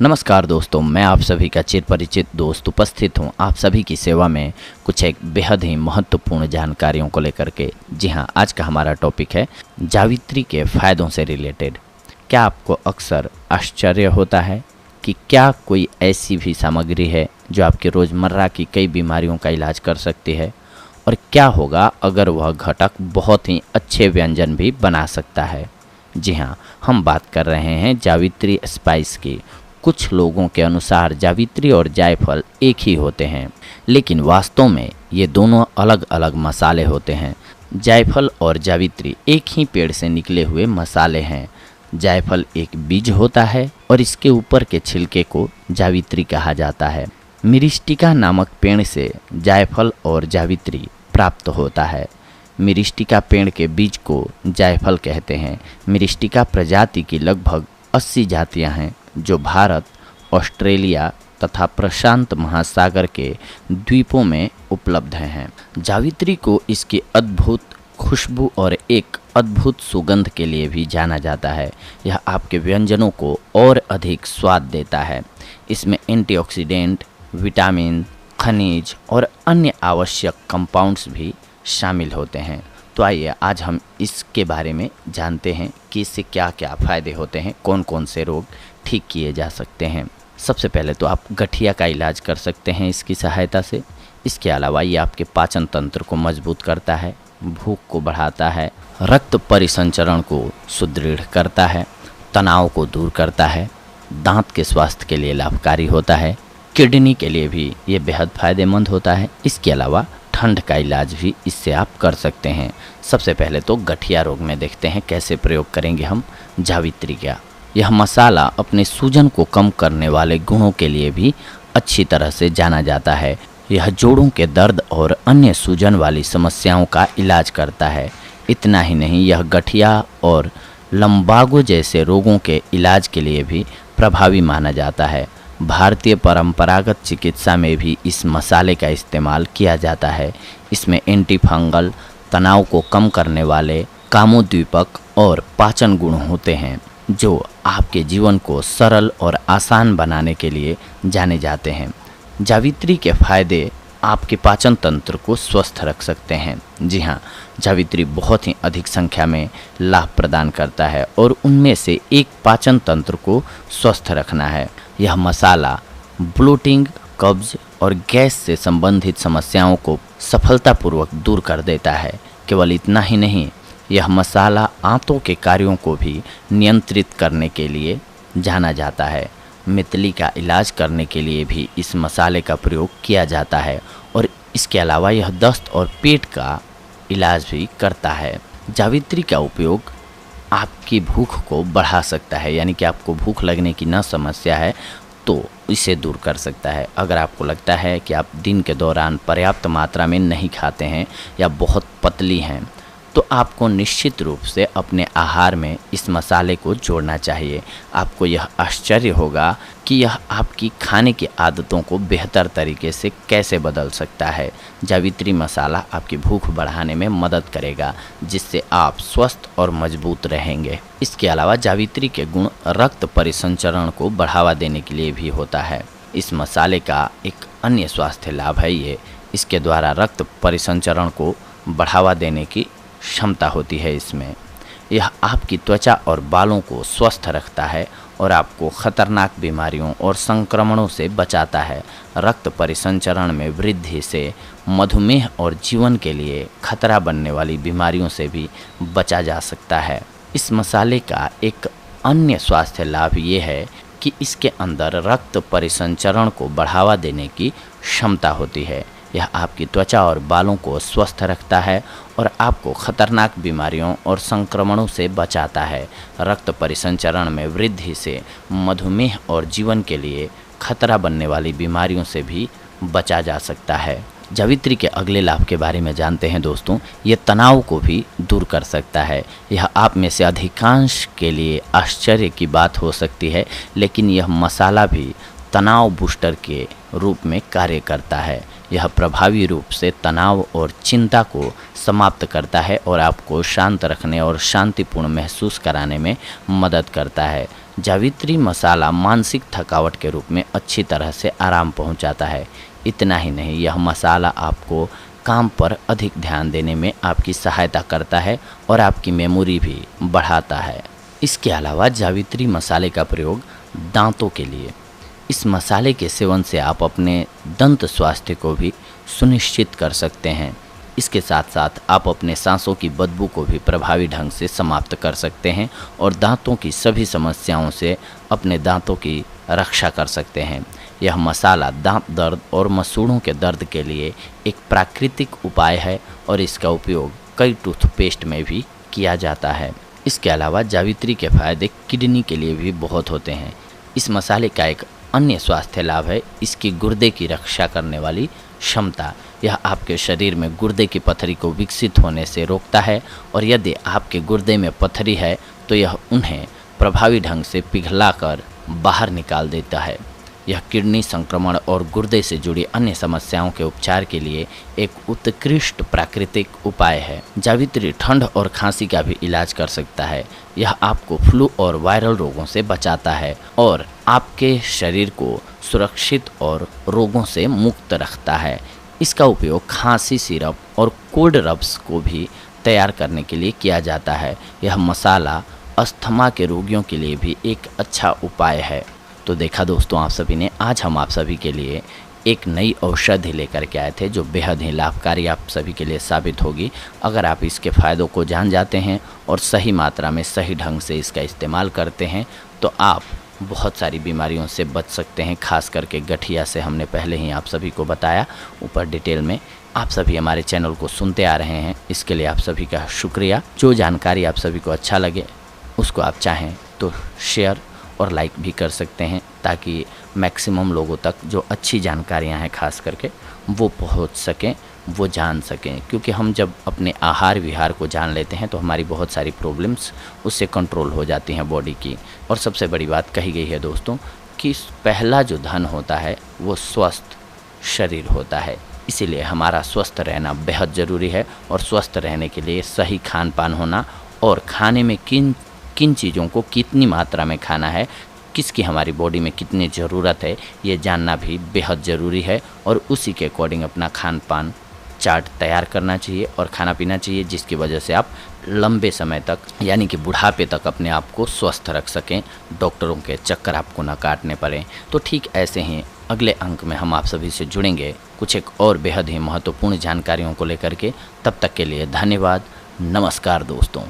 नमस्कार दोस्तों, मैं आप सभी का चिरपरिचित दोस्त उपस्थित हूं आप सभी की सेवा में कुछ एक बेहद ही महत्वपूर्ण जानकारियों को लेकर के। जी हां, आज का हमारा टॉपिक है जावित्री के फ़ायदों से रिलेटेड। क्या आपको अक्सर आश्चर्य होता है कि क्या कोई ऐसी भी सामग्री है जो आपकी रोज़मर्रा की कई बीमारियों का इलाज कर सकती है? और क्या होगा अगर वह घटक बहुत ही अच्छे व्यंजन भी बना सकता है? जी हाँ, हम बात कर रहे हैं जावित्री स्पाइस की। कुछ लोगों के अनुसार जावित्री और जायफल एक ही होते हैं, लेकिन वास्तव में ये दोनों अलग अलग मसाले होते हैं। जायफल और जावित्री एक ही पेड़ से निकले हुए मसाले हैं। जायफल एक बीज होता है और इसके ऊपर के छिलके को जावित्री कहा जाता है। मिरिस्टिका नामक पेड़ से जायफल और जावित्री प्राप्त होता है। मिरिस्टिका पेड़ के बीज को जायफल कहते हैं। मिरिस्टिका प्रजाति की लगभग 80 जातियां हैं जो भारत, ऑस्ट्रेलिया तथा प्रशांत महासागर के द्वीपों में उपलब्ध हैं। जावित्री को इसकी अद्भुत खुशबू और एक अद्भुत सुगंध के लिए भी जाना जाता है। यह आपके व्यंजनों को और अधिक स्वाद देता है। इसमें एंटीऑक्सीडेंट, विटामिन, खनिज और अन्य आवश्यक कंपाउंड्स भी शामिल होते हैं। तो आइए आज हम इसके बारे में जानते हैं कि इससे क्या क्या फ़ायदे होते हैं, कौन कौन से रोग ठीक किए जा सकते हैं। सबसे पहले तो आप गठिया का इलाज कर सकते हैं इसकी सहायता से। इसके अलावा ये आपके पाचन तंत्र को मजबूत करता है, भूख को बढ़ाता है, रक्त परिसंचरण को सुदृढ़ करता है, तनाव को दूर करता है, दांत के स्वास्थ्य के लिए लाभकारी होता है, किडनी के लिए भी ये बेहद फ़ायदेमंद होता है। इसके अलावा ठंड का इलाज भी इससे आप कर सकते हैं। सबसे पहले तो गठिया रोग में देखते हैं कैसे प्रयोग करेंगे हम जावित्री का। यह मसाला अपने सूजन को कम करने वाले गुणों के लिए भी अच्छी तरह से जाना जाता है। यह जोड़ों के दर्द और अन्य सूजन वाली समस्याओं का इलाज करता है। इतना ही नहीं, यह गठिया और लंबागो जैसे रोगों के इलाज के लिए भी प्रभावी माना जाता है। भारतीय परंपरागत चिकित्सा में भी इस मसाले का इस्तेमाल किया जाता है। इसमें एंटी फंगल, तनाव को कम करने वाले कामोद्दीपक और पाचन गुण होते हैं जो आपके जीवन को सरल और आसान बनाने के लिए जाने जाते हैं। जावित्री के फायदे आपके पाचन तंत्र को स्वस्थ रख सकते हैं। जी हाँ, जावित्री बहुत ही अधिक संख्या में लाभ प्रदान करता है और उनमें से एक पाचन तंत्र को स्वस्थ रखना है। यह मसाला ब्लोटिंग, कब्ज और गैस से संबंधित समस्याओं को सफलतापूर्वक दूर कर देता है। केवल इतना ही नहीं, यह मसाला आंतों के कार्यों को भी नियंत्रित करने के लिए जाना जाता है। मितली का इलाज करने के लिए भी इस मसाले का प्रयोग किया जाता है और इसके अलावा यह दस्त और पेट का इलाज भी करता है। जावित्री का उपयोग आपकी भूख को बढ़ा सकता है, यानी कि आपको भूख लगने की न समस्या है तो इसे दूर कर सकता है। अगर आपको लगता है कि आप दिन के दौरान पर्याप्त मात्रा में नहीं खाते हैं या बहुत पतली हैं, तो आपको निश्चित रूप से अपने आहार में इस मसाले को जोड़ना चाहिए। आपको यह आश्चर्य होगा कि यह आपकी खाने की आदतों को बेहतर तरीके से कैसे बदल सकता है। जावित्री मसाला आपकी भूख बढ़ाने में मदद करेगा, जिससे आप स्वस्थ और मजबूत रहेंगे। इसके अलावा जावित्री के गुण रक्त परिसंचरण को बढ़ावा देने के लिए भी होता है। इस मसाले का एक अन्य स्वास्थ्य लाभ है ये, इसके द्वारा रक्त परिसंचरण को बढ़ावा देने की क्षमता होती है इसमें। यह आपकी त्वचा और बालों को स्वस्थ रखता है और आपको खतरनाक बीमारियों और संक्रमणों से बचाता है। रक्त परिसंचरण में वृद्धि से मधुमेह और जीवन के लिए खतरा बनने वाली बीमारियों से भी बचा जा सकता है। इस मसाले का एक अन्य स्वास्थ्य लाभ ये है कि इसके अंदर रक्त परिसंचरण को बढ़ावा देने की क्षमता होती है। यह आपकी त्वचा और बालों को स्वस्थ रखता है और आपको खतरनाक बीमारियों और संक्रमणों से बचाता है। रक्त परिसंचरण में वृद्धि से मधुमेह और जीवन के लिए खतरा बनने वाली बीमारियों से भी बचा जा सकता है। जावित्री के अगले लाभ के बारे में जानते हैं दोस्तों। ये तनाव को भी दूर कर सकता है। यह आप में से अधिकांश के लिए आश्चर्य की बात हो सकती है, लेकिन यह मसाला भी तनाव बूस्टर के रूप में कार्य करता है। यह प्रभावी रूप से तनाव और चिंता को समाप्त करता है और आपको शांत रखने और शांतिपूर्ण महसूस कराने में मदद करता है। जावित्री मसाला मानसिक थकावट के रूप में अच्छी तरह से आराम पहुंचाता है। इतना ही नहीं, यह मसाला आपको काम पर अधिक ध्यान देने में आपकी सहायता करता है और आपकी मेमोरी भी बढ़ाता है। इसके अलावा जावित्री मसाले का प्रयोग दांतों के लिए। इस मसाले के सेवन से आप अपने दंत स्वास्थ्य को भी सुनिश्चित कर सकते हैं। इसके साथ साथ आप अपने सांसों की बदबू को भी प्रभावी ढंग से समाप्त कर सकते हैं और दांतों की सभी समस्याओं से अपने दांतों की रक्षा कर सकते हैं। यह मसाला दांत दर्द और मसूड़ों के दर्द के लिए एक प्राकृतिक उपाय है और इसका उपयोग कई टूथपेस्ट में भी किया जाता है। इसके अलावा जावित्री के फायदे किडनी के लिए भी बहुत होते हैं। इस मसाले का एक अन्य स्वास्थ्य लाभ है इसकी गुर्दे की रक्षा करने वाली क्षमता। यह आपके शरीर में गुर्दे की पथरी को विकसित होने से रोकता है और यदि आपके गुर्दे में पथरी है तो यह उन्हें प्रभावी ढंग से पिघलाकर बाहर निकाल देता है। यह किडनी संक्रमण और गुर्दे से जुड़ी अन्य समस्याओं के उपचार के लिए एक उत्कृष्ट प्राकृतिक उपाय है। जावित्री ठंड और खांसी का भी इलाज कर सकता है। यह आपको फ्लू और वायरल रोगों से बचाता है और आपके शरीर को सुरक्षित और रोगों से मुक्त रखता है। इसका उपयोग खांसी सिरप और कोल्ड रब्स को भी तैयार करने के लिए किया जाता है। यह मसाला अस्थमा के रोगियों के लिए भी एक अच्छा उपाय है। तो देखा दोस्तों आप सभी ने, आज हम आप सभी के लिए एक नई औषधि लेकर के आए थे जो बेहद ही लाभकारी आप सभी के लिए साबित होगी। अगर आप इसके फ़ायदों को जान जाते हैं और सही मात्रा में सही ढंग से इसका इस्तेमाल करते हैं तो आप बहुत सारी बीमारियों से बच सकते हैं। खास करके गठिया से हमने पहले ही आप सभी को बताया ऊपर डिटेल में। आप सभी हमारे चैनल को सुनते आ रहे हैं, इसके लिए आप सभी का शुक्रिया। जो जानकारी आप सभी को अच्छा लगे उसको आप चाहें तो शेयर और लाइक भी कर सकते हैं ताकि मैक्सिमम लोगों तक जो अच्छी जानकारियां हैं खास करके वो पहुंच सकें, वो जान सकें। क्योंकि हम जब अपने आहार विहार को जान लेते हैं तो हमारी बहुत सारी प्रॉब्लम्स उससे कंट्रोल हो जाती हैं बॉडी की। और सबसे बड़ी बात कही गई है दोस्तों कि पहला जो धन होता है वो स्वस्थ शरीर होता है। इसीलिए हमारा स्वस्थ रहना बेहद ज़रूरी है और स्वस्थ रहने के लिए सही खान पान होना और खाने में किन किन चीज़ों को कितनी मात्रा में खाना है, किसकी हमारी बॉडी में कितनी ज़रूरत है, ये जानना भी बेहद ज़रूरी है। और उसी के अकॉर्डिंग अपना खान पान चार्ट तैयार करना चाहिए और खाना पीना चाहिए, जिसकी वजह से आप लंबे समय तक यानी कि बुढ़ापे तक अपने आप को स्वस्थ रख सकें, डॉक्टरों के चक्कर आपको न काटने पड़े। तो ठीक ऐसे ही अगले अंक में हम आप सभी से जुड़ेंगे कुछ एक और बेहद ही महत्वपूर्ण जानकारियों को लेकर के। तब तक के लिए धन्यवाद। नमस्कार दोस्तों।